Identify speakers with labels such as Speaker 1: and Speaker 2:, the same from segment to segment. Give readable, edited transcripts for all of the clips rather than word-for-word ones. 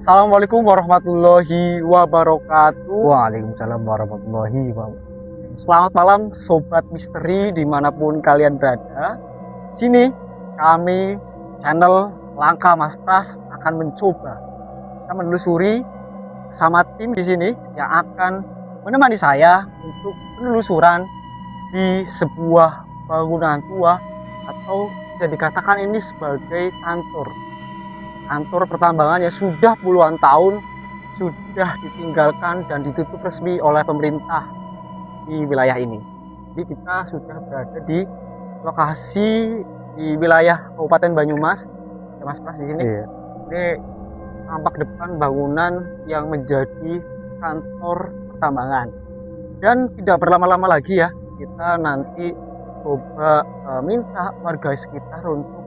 Speaker 1: Assalamualaikum warahmatullahi wabarakatuh.
Speaker 2: Waalaikumsalam warahmatullahi wabarakatuh.
Speaker 1: Selamat malam Sobat Misteri dimanapun kalian berada. Sini kami channel Langkah Mas Pras akan mencoba kita menelusuri sama tim di sini yang akan menemani saya untuk penelusuran di sebuah bangunan tua atau bisa dikatakan ini sebagai kantor pertambangan yang sudah puluhan tahun sudah ditinggalkan dan ditutup resmi oleh pemerintah di wilayah ini. Jadi kita sudah berada di lokasi di wilayah Kabupaten Banyumas. Ya, Mas Pras di sini.
Speaker 2: Iya.
Speaker 1: Ini tampak depan bangunan yang menjadi kantor pertambangan. Dan tidak berlama-lama lagi ya, kita nanti coba minta warga sekitar untuk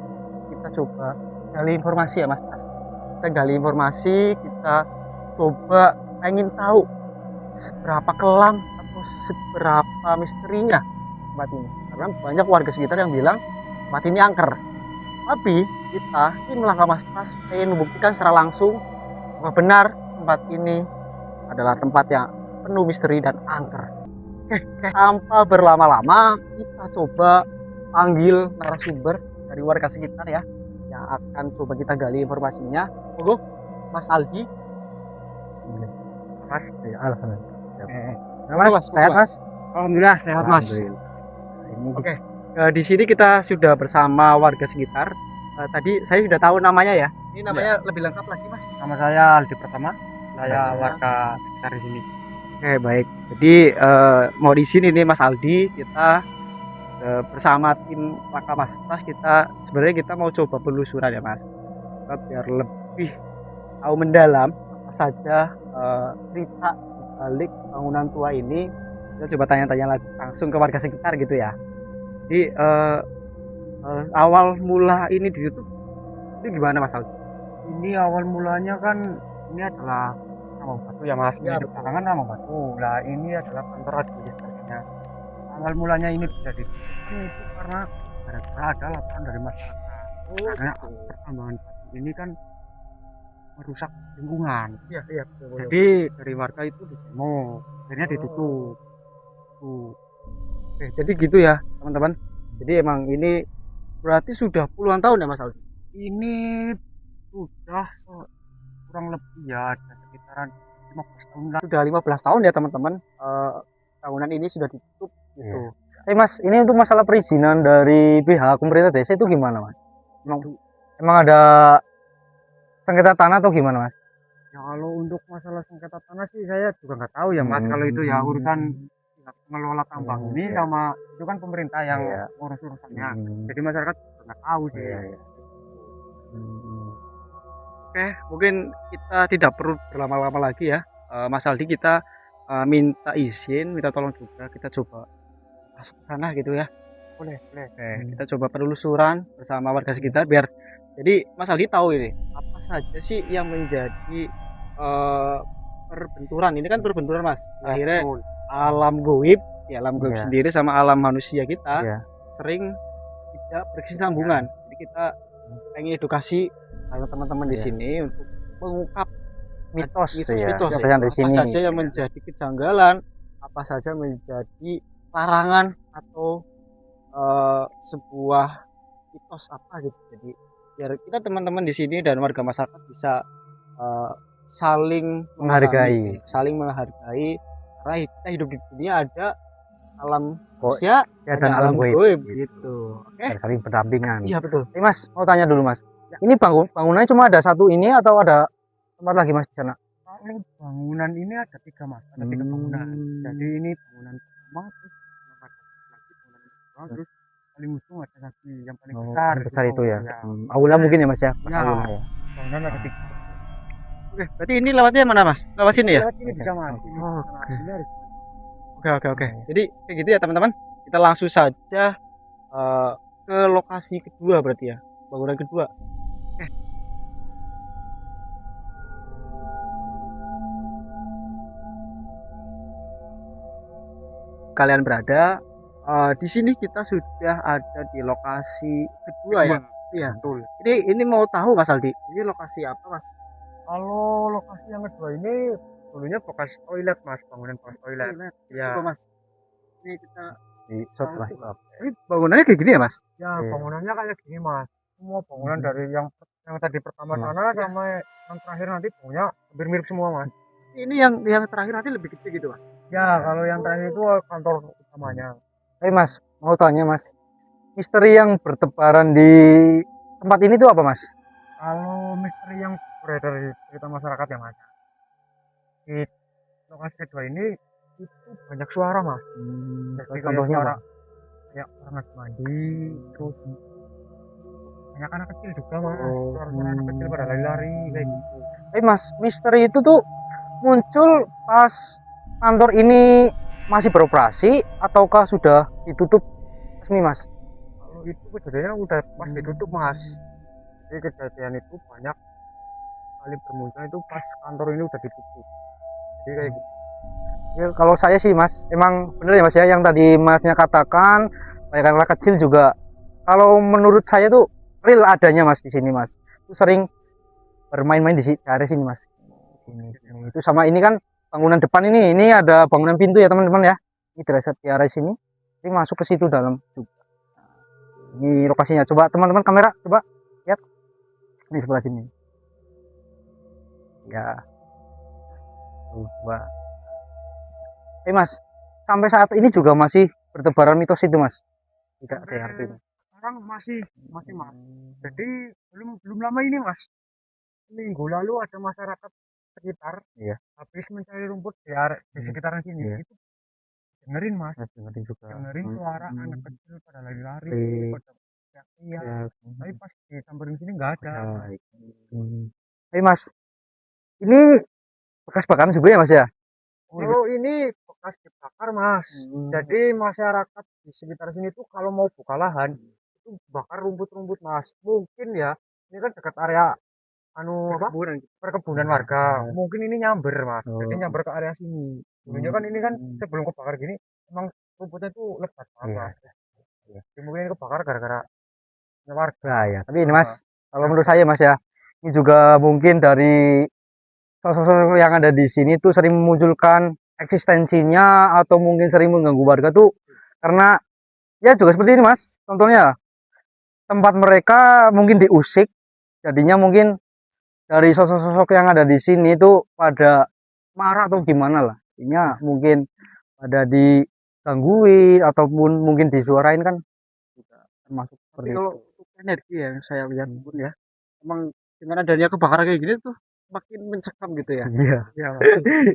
Speaker 1: kita coba gali informasi ya Mas Pras. Kita gali informasi, kita coba ingin tahu seberapa kelam atau seberapa misterinya tempat ini. Karena banyak warga sekitar yang bilang tempat ini angker. Tapi kita tim Langkah Mas Pras ingin membuktikan secara langsung bahwa benar tempat ini adalah tempat yang penuh misteri dan angker. Oke, tanpa berlama-lama kita coba panggil narasumber dari warga sekitar ya, yang akan coba kita gali informasinya. Monggo, Mas Aldi.
Speaker 2: Mas, ya, alhamdulillah.
Speaker 1: Mas, sehat Mas?
Speaker 2: Alhamdulillah sehat Mas.
Speaker 1: Oke, di sini kita sudah bersama warga sekitar. Tadi saya sudah tahu namanya ya. Ini namanya lebih lengkap lagi Mas.
Speaker 2: Nama saya Aldi Pratama. Saya warga sekitar di sini.
Speaker 1: Oke, baik. Jadi mau di sini nih Mas Aldi, kita bersama tim Langkah Mas Pras sebenarnya kita mau coba penelusuran ya Mas. Kita biar lebih tahu mendalam apa saja cerita balik bangunan tua ini. Kita coba tanya-tanya langsung ke warga sekitar gitu ya. Jadi awal mula ini ditutup itu gimana Mas Aldi?
Speaker 2: Ini awal mulanya kan ini adalah nama batu ya Mas.
Speaker 1: Ya,
Speaker 2: Ini belakangan nama batu. Nah ini adalah kantor administrasinya. Awal mulanya ini bisa ditutup itu karena ada laporan dari masyarakat. Karena pertambangan batu ini kan merusak lingkungan.
Speaker 1: Iya, iya.
Speaker 2: Jadi dari warga itu didemo, akhirnya ditutup.
Speaker 1: Oke, jadi gitu ya teman-teman. Jadi emang ini berarti sudah puluhan tahun ya Mas Aldi?
Speaker 2: Ini sudah kurang lebih ya ada sekitaran 15 tahun lah.
Speaker 1: Sudah 15 tahun ya teman-teman. Bangunan ini sudah ditutup gitu.
Speaker 2: Mas, ini untuk masalah perizinan dari pihak pemerintah desa itu gimana Mas? Emang ada sengketa tanah atau gimana Mas?
Speaker 1: Ya kalau untuk masalah sengketa tanah sih saya juga nggak tahu ya Mas. Kalau itu ya urusan pengelola tambang ini sama itu kan pemerintah yang urus urusannya. Jadi masyarakat juga nggak tahu sih. Oke, mungkin kita tidak perlu berlama-lama lagi ya, Mas Aldi. Kita minta izin, minta tolong juga kita coba masuk ke sana gitu ya. Boleh. Kita coba penelusuran bersama warga sekitar biar jadi Mas Aldi tahu ini apa saja sih yang menjadi perbenturan. Ini kan perbenturan Mas. Akhirnya alam goib sendiri sama alam manusia kita sering tidak berkesinambungan. Jadi kita pengen edukasi teman-teman di sini untuk mengungkap mitos apa saja yang menjadi kejanggalan, apa saja menjadi larangan atau sebuah mitos apa gitu. Jadi biar kita teman-teman di sini dan warga masyarakat bisa saling menghargai karena kita hidup di dunia ada alam manusia
Speaker 2: dan
Speaker 1: alam goib gitu. Oke.
Speaker 2: Saling berdampingan.
Speaker 1: Iya betul.
Speaker 2: Mas, mau tanya dulu Mas. Ini bangunannya cuma ada satu ini atau ada tempat lagi Mas di sana?
Speaker 1: Kalau bangunan ini ada 3 Mas, ada 3 bangunan. Jadi ini bangunan pertama, terus bangunan kedua, terus paling ujung ada lagi yang paling besar
Speaker 2: itu ya. Aula mungkin ya Mas ya.
Speaker 1: Aula ya. Bangunan ada 3. Oke, berarti ini lewatnya mana Mas? Lewat sini ya?
Speaker 2: Lewat sini bisa Mas.
Speaker 1: Oke. Jadi kayak gitu ya teman-teman. Kita langsung saja ke lokasi kedua berarti ya. Bangunan kedua. Oke. Kalian berada di sini kita sudah ada di lokasi kedua ya. Iya, betul. Ini mau tahu Mas Aldi, ini lokasi apa Mas?
Speaker 2: Kalau lokasi yang kedua ini dulunya bekas toilet mas, bangunan bekas toilet. Ya.
Speaker 1: Coba mas, ini kita
Speaker 2: Di shot
Speaker 1: tahu
Speaker 2: mas.
Speaker 1: tuh. Ini bangunannya kayak gini ya mas?
Speaker 2: Ya
Speaker 1: Iya.
Speaker 2: bangunannya kayak gini mas. Semua bangunan dari yang tadi pertama sana sampai yang terakhir nanti bangunnya hampir mirip semua mas.
Speaker 1: Ini yang terakhir nanti lebih gede gitu mas?
Speaker 2: Ya kalau yang terakhir itu kantor utamanya.
Speaker 3: Mas, mau tanya mas, misteri yang bertebaran di tempat ini tuh apa mas?
Speaker 2: Kalau misteri yang beredar di cerita masyarakat yang ada di lokasi kedua ini itu banyak suara mas. Jadi kayak
Speaker 3: Contohnya
Speaker 2: suara
Speaker 3: apa?
Speaker 2: kayak orang lagi mandi, terus banyak anak kecil juga mas.
Speaker 3: Oh.
Speaker 2: Suara-suara anak kecil pada lari-lari kayak gitu.
Speaker 3: Mas, misteri itu tuh muncul pas kantor ini masih beroperasi ataukah sudah ditutup resmi mas?
Speaker 2: Kalau itu kejadiannya udah pas ditutup mas. Jadi kejadian itu banyak kali bermunculan itu pas kantor ini udah ditutup. Jadi kayak gitu.
Speaker 3: Ya, kalau saya sih mas, emang bener ya mas ya yang tadi masnya katakan banyak anak kecil juga. Kalau menurut saya tuh real adanya mas di sini mas. Itu sering bermain-main di area sini mas. Sini. Itu sama ini kan bangunan depan ini ada bangunan pintu ya teman-teman ya. Ini di area sini. Ini masuk ke situ dalam juga. Ini lokasinya. Coba teman-teman kamera coba lihat. Ini sebelah sini. Ya. Tuh, coba. Mas, sampai saat ini juga masih bertebaran mitos itu mas? Tidak ada artinya.
Speaker 2: Sekarang masih mas. Jadi belum lama ini mas. Minggu lalu ada masyarakat sekitar habis mencari rumput di sekitaran sini itu dengerin mas.
Speaker 3: Dengerin juga.
Speaker 2: Dengerin suara anak kecil pada lari-lari, pada teriak-teriak. Tapi pas disamperin sini nggak ada.
Speaker 3: Mas, ini bekas bakaran juga ya mas ya?
Speaker 2: Oh ini bekas dibakar mas. Jadi masyarakat di sekitar sini tuh kalau mau buka lahan itu bakar rumput-rumput mas. Mungkin ya ini kan dekat area perkebunan warga. Mungkin ini nyamber mas. Jadi nyamber ke area sini. Dulunya kan ini kan sebelum kebakar gini emang rumputnya tuh lebat banget. Jadi mungkin ini kebakar gara-gara warga
Speaker 3: ya. Tapi ini mas, kalau menurut saya mas ya, ini juga mungkin dari sosok-sosok yang ada di sini tuh sering memunculkan eksistensinya atau mungkin sering mengganggu warga tuh karena ya juga seperti ini mas. Contohnya tempat mereka mungkin diusik, jadinya mungkin dari sosok-sosok yang ada di sini tuh pada marah atau gimana lah. Intinya mungkin pada digangguin ataupun mungkin disuarain kan termasuk seperti
Speaker 1: kalau energi ya yang saya lihat pun ya, emang dengan adanya kebakaran kayak gini tuh makin mencekam gitu ya.
Speaker 3: Iya.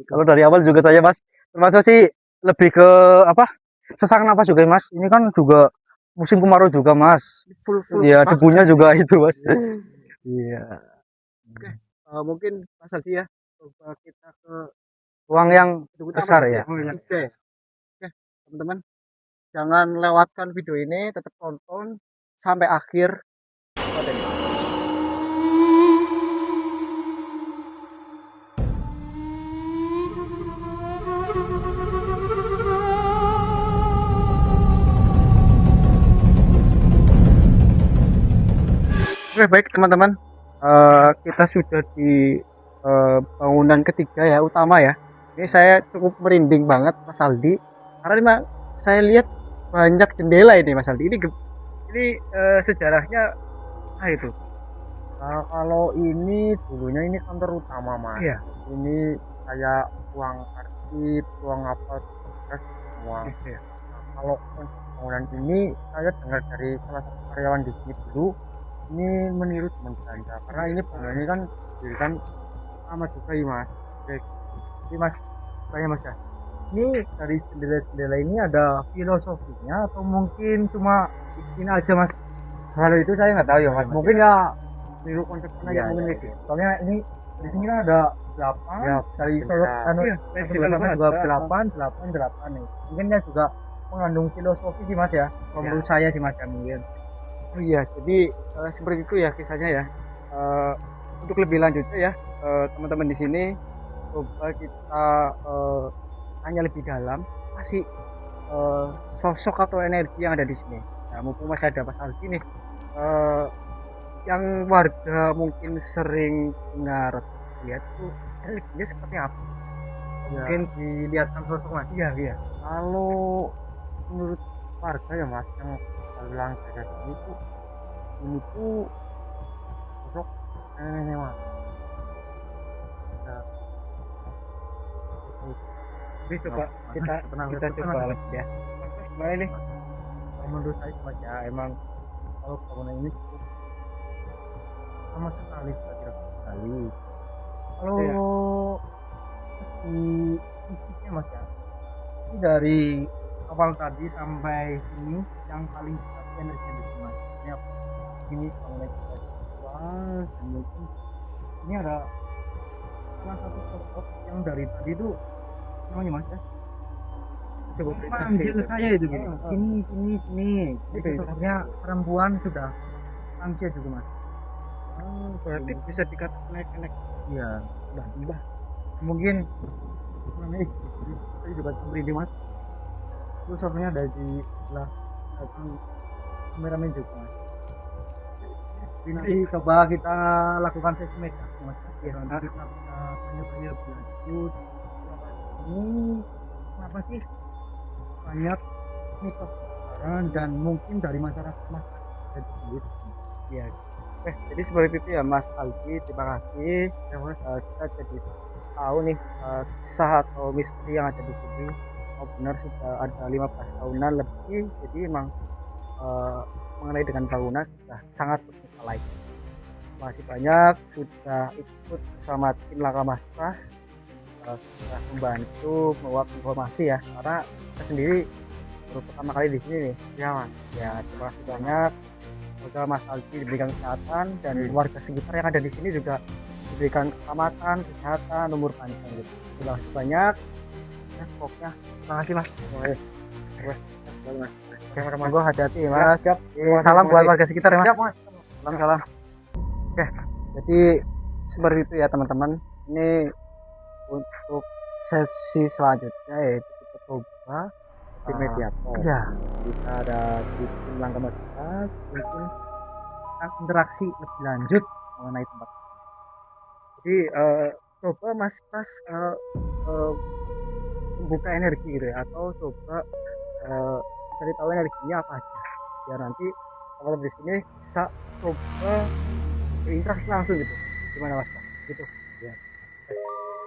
Speaker 3: Kalau dari awal juga saya mas, termasuk sih lebih ke apa? Sesak napas juga mas. Ini kan juga musim kemarau juga mas.
Speaker 1: Full
Speaker 3: Iya, debunya juga itu mas. Iya.
Speaker 1: Oke, mungkin Mas Aldi ya, coba kita ke
Speaker 3: Ruang yang
Speaker 1: gedung
Speaker 3: besar
Speaker 1: utama
Speaker 3: ya.
Speaker 1: Oke, teman-teman, jangan lewatkan video ini, tetap tonton sampai akhir. Oke, baik teman-teman, kita sudah di bangunan ketiga ya, utama ya. Ini saya cukup merinding banget Mas Aldi, karena memang saya lihat banyak jendela ini Mas Aldi. Ini sejarahnya itu.
Speaker 2: Nah, kalau ini dulunya ini kantor utama mas.
Speaker 1: Iya.
Speaker 2: Ini kayak ruang arsip, ruang apa semua.
Speaker 1: Iya.
Speaker 2: Nah, kalau bangunan ini saya dengar dari salah satu karyawan di sini dulu ini meniru teman belanja karena ini bangunan ini kan didirikan sama juga ya mas.
Speaker 1: Jadi mas, tanya mas ya, ini dari jendela-jendela ini ada filosofinya atau mungkin cuma ini aja mas?
Speaker 2: Kalau itu saya nggak tahu ya mas. Mungkin ya niru konsep aja mungkin gitu. Soalnya ini di sini kan ada 8
Speaker 1: Ya,
Speaker 2: dari sosok
Speaker 1: sebelah sana
Speaker 2: juga
Speaker 1: ada
Speaker 2: 8 nih. Mungkin ya juga mengandung filosofi sih mas ya. Kalau menurut saya sih mas ya mungkin.
Speaker 1: Oh iya, jadi seperti itu ya kisahnya ya. Untuk lebih lanjutnya ya, teman-teman di sini coba kita tanya lebih dalam, kasih sosok atau energi yang ada di sini. Nah, mumpung masih ada Mas Aldi nih, yang warga mungkin sering dengar
Speaker 2: lihat tuh energinya seperti apa?
Speaker 3: Mungkin dilihatkan sosok mas.
Speaker 2: Iya. Kalau menurut warga ya mas yang bilang dari sini tuh sosok nenek mas. Ya,
Speaker 3: Tapi coba kita coba lagi ya.
Speaker 2: Mas gimana nih?
Speaker 3: Kalau menurut saya mas ya emang kalau bangunan ini cukup sama sekali tidak sekali. Kalau di fisiknya mas ya, ini dari awal tadi sampai sini yang paling besar energi di sini mas. Ini bangunan kita jual dan mungkin ini ada salah satu sosok yang dari tadi itu namanya mas ya. Coba panggil saya itu gini. Sini. Itu sosoknya perempuan sudah lansia juga mas.
Speaker 2: Berarti bisa dikatakan naik.
Speaker 3: Iya, mbah. Mungkin namanya saya juga merinding mas. Itu sosoknya ada di sebelah belakang kameramen juga mas. Nanti coba kita lakukan seismik ya mas. Ya, nanti kita tanya-tanya lebih lanjut. Ini kenapa sih banyak mitos kebenaran dan mungkin dari masyarakat ya. Jadi seperti itu ya Mas Aldi, terima kasih ya Mas. Kita jadi tahu nih kisah atau misteri yang ada di sini. Oh benar sudah ada 15 tahunan lebih, jadi memang mengenai dengan bangunan sudah sangat berkala. Terima kasih banyak sudah ikut bersama tim Laka Mas Pras, sudah membantu menguap informasi ya, karena kita sendiri baru pertama kali di sini nih. Ya Mas. Ya terima kasih banyak. Semoga Mas Aldi diberikan kesehatan dan warga sekitar yang ada di sini juga diberikan keselamatan, kesehatan, umur panjang gitu. Terima kasih banyak. Ya, pokoknya terima kasih Mas. Oke, hati-hati Mas. Siap. Salam buat warga sekitar ya Mas. Siap, Mas. Salam. Oke, jadi seperti itu ya teman-teman. Ini untuk sesi selanjutnya yaitu kita coba di mediator. Ya, kita ada di tim Langkah Mas Pras, mungkin akan interaksi lebih lanjut mengenai tempat. Jadi coba Mas Pras membuka energi gitu ya, atau coba cari tahu energinya apa aja. Biar nanti kalau di sini bisa coba berinteraksi langsung gitu. Gimana Mas Pras? Gitu. Ya.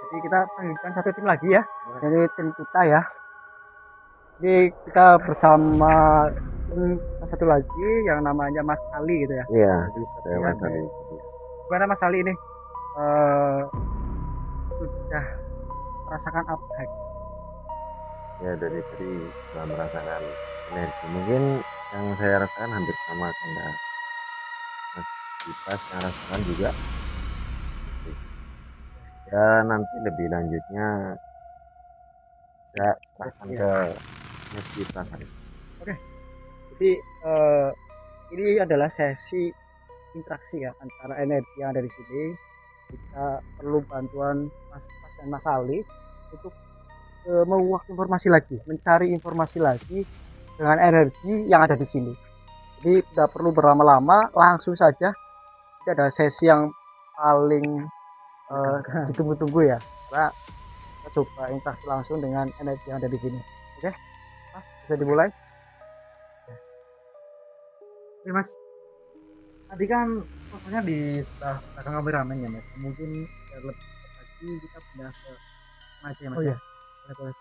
Speaker 3: Jadi kita panggilkan satu tim lagi ya. Ini tim kita ya. Jadi kita bersama satu lagi yang namanya Mas Ali gitu ya.
Speaker 4: Iya, saya Mas Ali.
Speaker 3: Gimana Mas Ali ini sudah merasakan apa?
Speaker 4: Ya dari tadi sudah merasakan energi. Mungkin yang saya rasakan hampir sama kayak Mas Dipas yang rasakan juga. Ya nanti lebih lanjutnya saya serahkan ke Mas Dipas.
Speaker 3: Oke. Jadi ini adalah sesi interaksi ya antara energi yang ada di sini. Kita perlu bantuan Mas Pas dan Mas Ali untuk menguak informasi lagi, mencari informasi lagi dengan energi yang ada di sini. Jadi tidak perlu berlama-lama, langsung saja. Ini ada sesi yang paling ditunggu-tunggu ya, karena kita coba interaksi langsung dengan energi yang ada di sini. Oke, Mas, bisa dimulai. Oke Mas, tadi kan fotonya di sebelah belakang kameramen ya Mas. Mungkin lebih lagi kita pindah ke mana ya Mas? Oh iya. Boleh.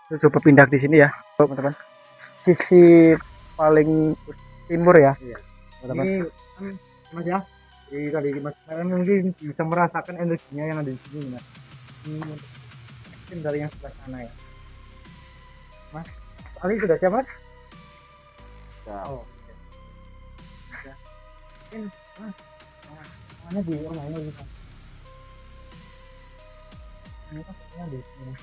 Speaker 3: Kita coba pindah di sini ya, teman-teman. Sisi paling timur ya. Iya. Teman-teman. Ini kan Mas ya. Jadi tadi Mas kemarin mungkin bisa merasakan energinya yang ada di sini Mas. Ini mungkin dari yang sebelah sana ya. Mas Ali sudah siap Mas?
Speaker 4: Ya.
Speaker 3: Oh. Mungkin tangannya di rumah ini bisa. Ini kan sebenarnya di sini.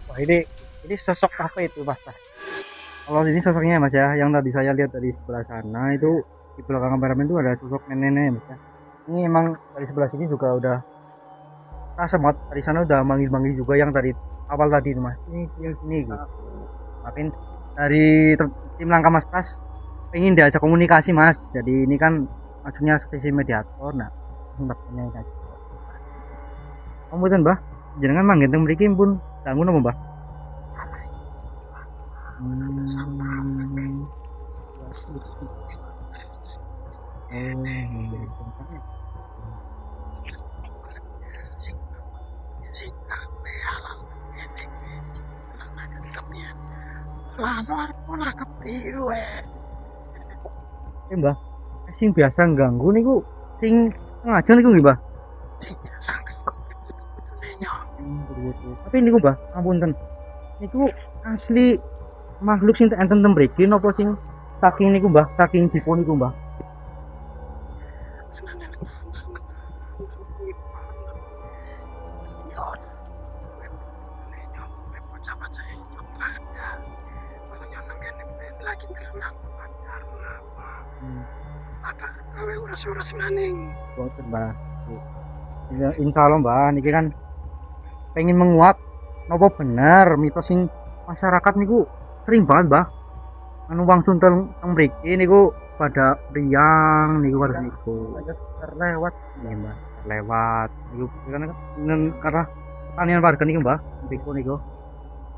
Speaker 3: Wah ini sosok apa itu Mas Tas? Kalau ini sosoknya Mas ya, yang tadi saya lihat dari sebelah sana itu di belakang kameramen itu ada sosok nenek Mas ya. Ini emang dari sebelah sini juga udah rasa banget, dari sana udah manggil-manggil juga yang tadi awal tadi itu mas, ini gitu. Tapi dari tim langkah mas Pras pengen diajak komunikasi mas, jadi ini kan maksudnya sesi mediator, nah tempatnya aja. Kamu kan mbah, jangan manggen teng mriki pun ganggu napa mbah? Mbah, sing biasa ganggu niku sing ngajeng niku nggih mbah. Tapi niku mbah, ngapunten. Niku asli makhluk sing enten teng mriki napa sing saking niku mbah, saking dipun niku mbah.
Speaker 1: Uras maning.
Speaker 3: Boten mbah. Insyaallah mbah niki kan pengen menguak napa bener mitos sing masyarakat niku sering banget mbah anu wangsul teng mriki niku pada riang niku pada niku terlewat nggih mbah terlewat niku karena pertanian warga niku mbah niku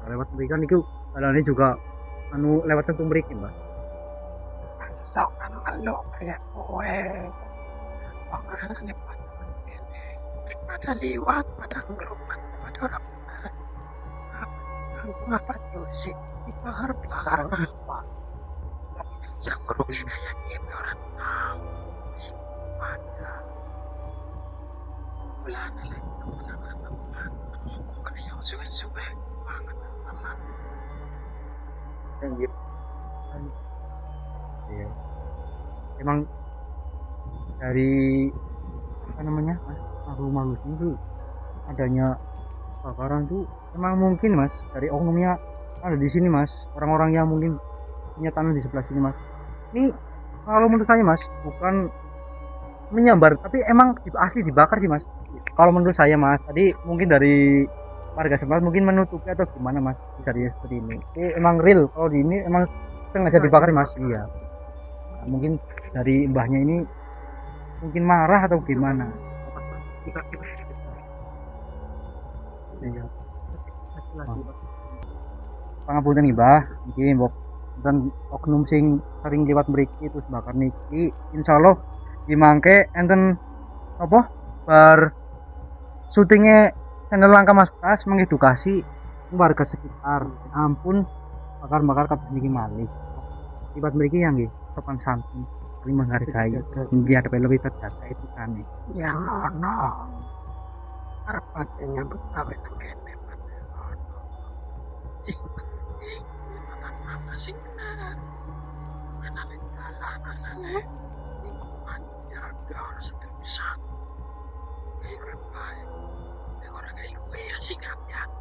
Speaker 3: lewat mriki niku dalane juga anu lewat teng mriki mbah
Speaker 1: Sok anu ngelok kayak kowe. Panganane pada liwat, pada ngerumat, pada orang benar. Aku ngapa sih? Dibakar-bakar ngapa? Sangkurungnya kayak gitu orang tahu. Masih pada. Bulan lagi teman-teman. Aku kena yang suwe-suwe banget teman.
Speaker 3: Gitu. Iya. Emang dari apa namanya makhluk itu adanya kebakaran tuh emang mungkin mas dari oknumnya ada di sini mas orang-orang yang mungkin punya tanah di sebelah sini mas ini kalau menurut saya mas bukan menyambar tapi emang asli dibakar sih mas kalau menurut saya mas tadi mungkin dari warga setempat mungkin menutupi atau gimana mas dari seperti ini emang real kalau di ini emang sengaja dibakar mas iya mungkin dari mbahnya ini mungkin marah atau gimana iya pangapunten nih mbah iki mbok dan oknum sing sering liwat mriki terus bakar niki insyaallah dimangke enten apa bar syutingnya channel langkah mas Pras mengedukasi warga sekitar ampun bakar-bakar kabeh niki malih liwat mriki ya nggih sopan santun saling menghargai nggih ada lebih terjaga itu kan
Speaker 1: yang ono arep pakainya betawe nang kene pada ono sing penting tetap ramah sing benar anane dalan anane lingkungan jaga ora seterusnya iku bae nek ora kayak iku ya sing hati-hati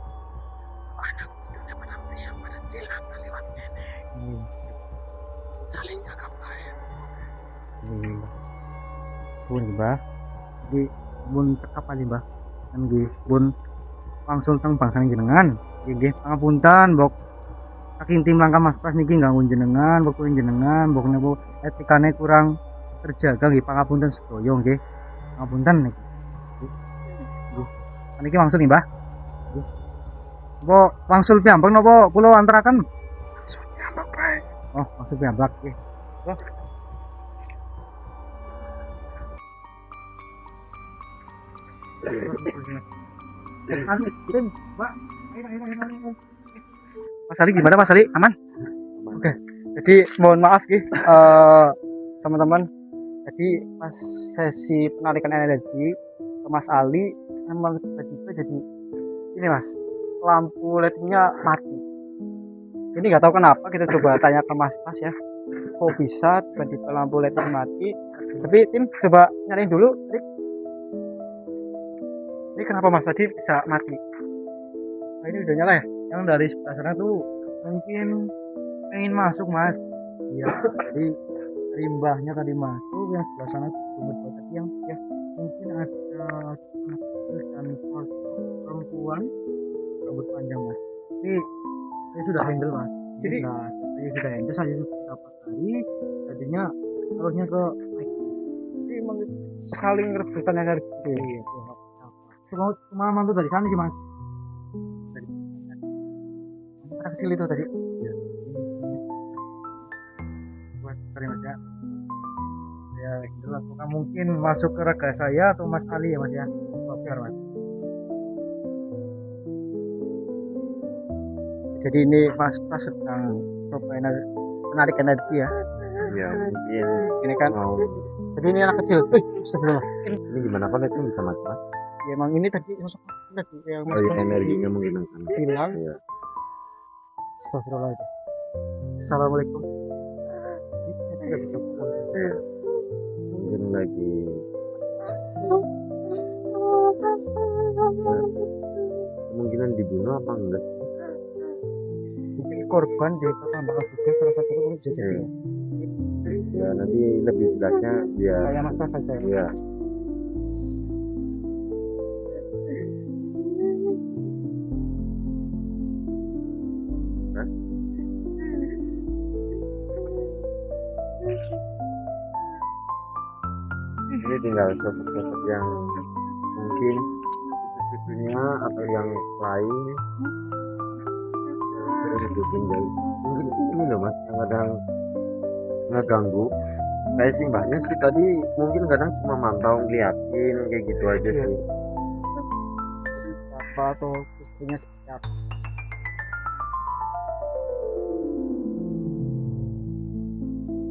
Speaker 1: anak putune penampilan pada cilaka lewat kene saling jaga baik.
Speaker 3: Bun mbah jadi bun tekap aja mbah kan nggih bun langsung teng bangsa jenengan nggih pangapunten mbok saking tim langkah mas Pras niki ganggu jenengan mbok jenengan mbok napa etikane kurang terjaga nggih pangapunten sedaya nggih pangapunten niki niki langsung nih mbah nggih mbok wangsul piyambak napa kula antaraken
Speaker 1: Langsung nyambak baik.
Speaker 3: oh maksud piyambak nggih oh Mas Ali gimana Mas Ali? Aman? Oke. Jadi mohon maaf teman-teman. Jadi pas sesi penarikan energi ke Mas Ali memang tiba-tiba jadi ini Mas lampu LED-nya mati. Ini nggak tahu kenapa kita coba tanya ke Mas Pras ya. Kok bisa tiba-tiba lampu LED mati? Tapi tim coba nyalain dulu. Ini kenapa Mas tadi bisa mati? Nah, ini udah nyala ya? Yang dari sebelah sana tuh mungkin pengen masuk Mas. Iya, jadi limbahnya tadi masuk yang sebelah sana tuh cuma tadi yang ya mungkin ada dan perempuan rambut panjang mas. Tapi saya sudah handle mas.
Speaker 1: Jadi
Speaker 3: Nah, saya sudah handle, saya sudah beberapa kali. Jadinya harusnya ke
Speaker 1: ini emang saling rebutan energi.
Speaker 3: iya. Cuma mantu dari sana sih mas.
Speaker 1: Anak kecil itu tadi.
Speaker 3: Mas, sorry mas ya. Ya handle apakah mungkin masuk ke raga saya atau Mas Ali ya mas ya. Oke mas.
Speaker 1: Jadi ini Mas Pras sedang coba menarik energi ya.
Speaker 4: Ya mungkin
Speaker 1: Ini kan.
Speaker 4: mau
Speaker 1: Jadi ini anak kecil. Astagfirullah.
Speaker 4: ini gimana kok itu bisa mati mas?
Speaker 1: Ya, emang ini tadi sosok tadi yang Mas
Speaker 4: Oh iya
Speaker 1: Pras
Speaker 4: energinya mungkin akan
Speaker 1: bilang.
Speaker 4: Iya.
Speaker 1: Astagfirullah itu. Assalamualaikum. Ini tidak bisa pulang.
Speaker 4: Mungkin lagi kemungkinan dibunuh apa enggak?
Speaker 1: Mungkin korban di pertambangan juga salah satu itu bisa jadi.
Speaker 4: Iya. Ya nanti lebih jelasnya biar
Speaker 1: Kayak Mas Pras saja.
Speaker 4: ya ini tinggal sosok-sosok yang mungkin cucunya atau yang lain sering ditinggal mungkin ini loh mas yang kadang ngeganggu kayak sih mbaknya sih tadi mungkin kadang cuma mantau ngeliatin kayak gitu aja
Speaker 1: Iya.
Speaker 4: sih
Speaker 1: Apa atau istrinya seperti apa?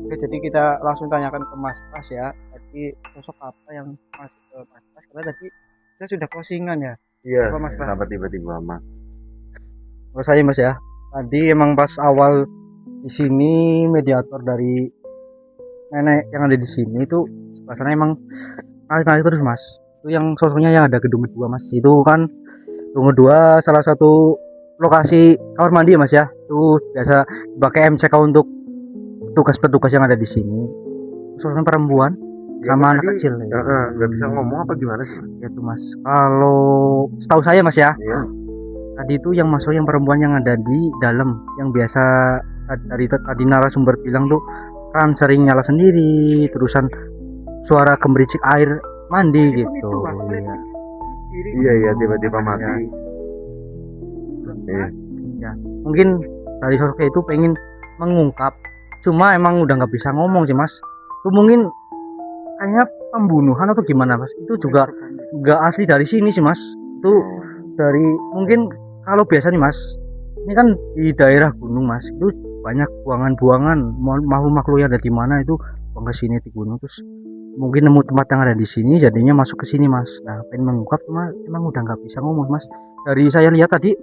Speaker 1: Oke, jadi kita langsung tanyakan ke Mas Pras ya. Tadi sosok apa yang masuk ke Mas Pras? Karena tadi kita sudah closingan ya.
Speaker 4: iya
Speaker 1: Coba, Mas Pras.
Speaker 4: kenapa tiba-tiba mas
Speaker 3: Kalau saya mas ya. Tadi emang pas awal di sini mediator dari nenek yang ada di sini itu sebelah sana emang kali terus mas. Itu yang sosoknya yang ada gedung kedua mas. Itu kan gedung kedua salah satu lokasi kamar mandi ya mas ya. Itu biasa pakai MCK untuk petugas-petugas yang ada di sini. Sosoknya perempuan
Speaker 4: Ya,
Speaker 3: sama
Speaker 4: Mas,
Speaker 3: anak
Speaker 4: tadi,
Speaker 3: kecil.
Speaker 4: nggak bisa ngomong apa gimana sih mas?
Speaker 3: Itu mas. Kalau setahu saya mas ya.
Speaker 4: Iya.
Speaker 3: Tadi itu yang masuk yang perempuan yang ada di dalam yang biasa dari tadi narasumber bilang tuh kan sering nyala sendiri terusan suara gemericik air mandi gitu. Iya.
Speaker 4: Iya tiba-tiba mati. Iya.
Speaker 3: Mungkin dari sosoknya itu pengen mengungkap cuma emang udah nggak bisa ngomong sih mas. Itu mungkin kayaknya pembunuhan atau gimana mas, itu juga nggak asli dari sini sih mas. Itu dari mungkin kalau biasa nih mas, ini kan di daerah gunung mas, itu banyak buangan-buangan makhluk-makhluk yang ada di mana itu buang ke sini di gunung, terus mungkin nemu tempat yang ada di sini jadinya masuk ke sini mas. Nah pengen mengungkap cuma emang udah nggak bisa ngomong mas. Dari saya lihat tadi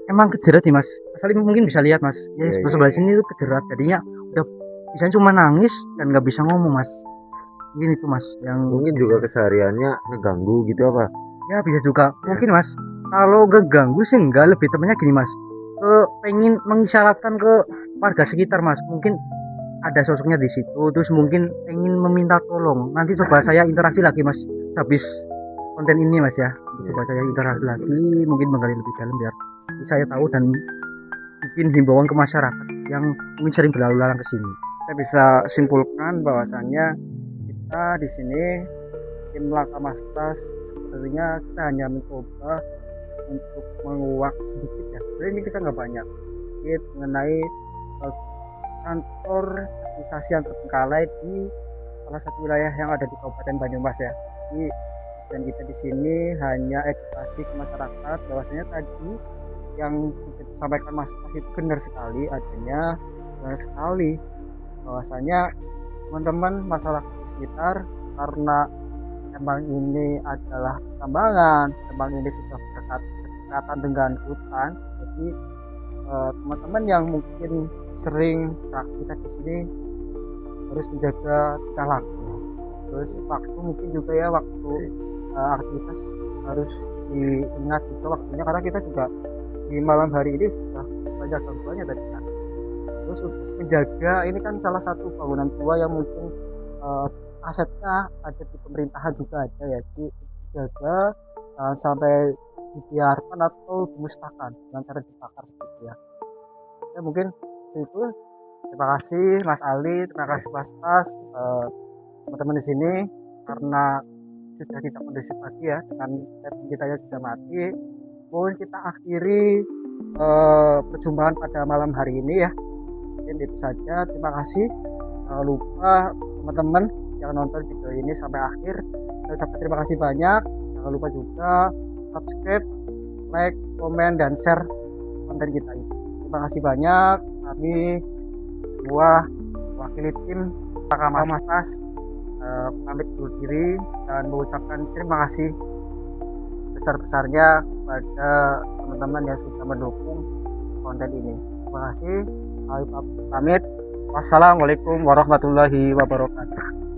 Speaker 3: emang kejerat nih mas, asal mungkin bisa lihat mas ya,
Speaker 4: Iya,
Speaker 3: sebelah sini itu kejerat jadinya udah bisa cuma nangis dan nggak bisa ngomong mas. Mungkin itu mas yang
Speaker 4: Mungkin juga kesehariannya ngeganggu gitu apa?
Speaker 3: ya bisa juga mungkin mas. Kalau ngeganggu sih enggak, lebih temennya gini mas, pengen mengisyaratkan ke warga sekitar mas, mungkin ada sosoknya di situ terus mungkin pengen meminta tolong. Nanti coba saya interaksi lagi mas habis konten ini mas ya, coba saya interaksi lagi mungkin menggali lebih dalam biar saya tahu dan bikin himbauan ke masyarakat yang mungkin sering berlalu lalang ke sini.
Speaker 1: Kita bisa simpulkan bahwasannya kita di sini tim Laka Mas Pras sepertinya kita hanya mencoba untuk menguak sedikit ya. Jadi ini kita nggak banyak sedikit mengenai kantor administrasi yang terbengkalai di salah satu wilayah yang ada di Kabupaten Banyumas ya. Jadi, dan kita di sini hanya edukasi ke masyarakat bahwasanya tadi yang disampaikan Mas Pras itu benar sekali adanya, benar sekali bahwasanya teman-teman masyarakat di sekitar karena emang ini adalah pertambangan, emang ini sudah berdekatan dengan hutan, jadi teman-teman yang mungkin sering beraktivitas di sini harus menjaga tingkah laku. Terus waktu mungkin juga ya, waktu aktivitas harus diingat juga waktunya, karena kita juga di malam hari ini sudah banyak gangguannya tadi kan. Terus untuk menjaga, ini kan salah satu bangunan tua yang mungkin asetnya ada di pemerintahan juga ada ya, jadi jaga jangan sampai dibiarkan atau dimusnahkan dengan cara dibakar seperti itu ya. Oke, mungkin itu. Terima kasih Mas Ali, terima kasih Mas Pas, teman-teman di sini, karena sudah tidak kondusif lagi ya, dengan setting kita yang sudah mati. Mungkin kita akhiri perjumpaan pada malam hari ini ya. Mungkin itu saja. Terima kasih. Jangan lupa teman-teman yang nonton video ini sampai akhir, saya ucapkan terima kasih banyak. Jangan lupa juga subscribe, like, komen, dan share konten kita ini. Terima kasih banyak. Kami semua wakili tim Mas Pas pamit undur diri dan mengucapkan terima kasih sebesar-besarnya kepada teman-teman yang sudah mendukung konten ini. Terima kasih. Pamit. Wassalamualaikum warahmatullahi wabarakatuh.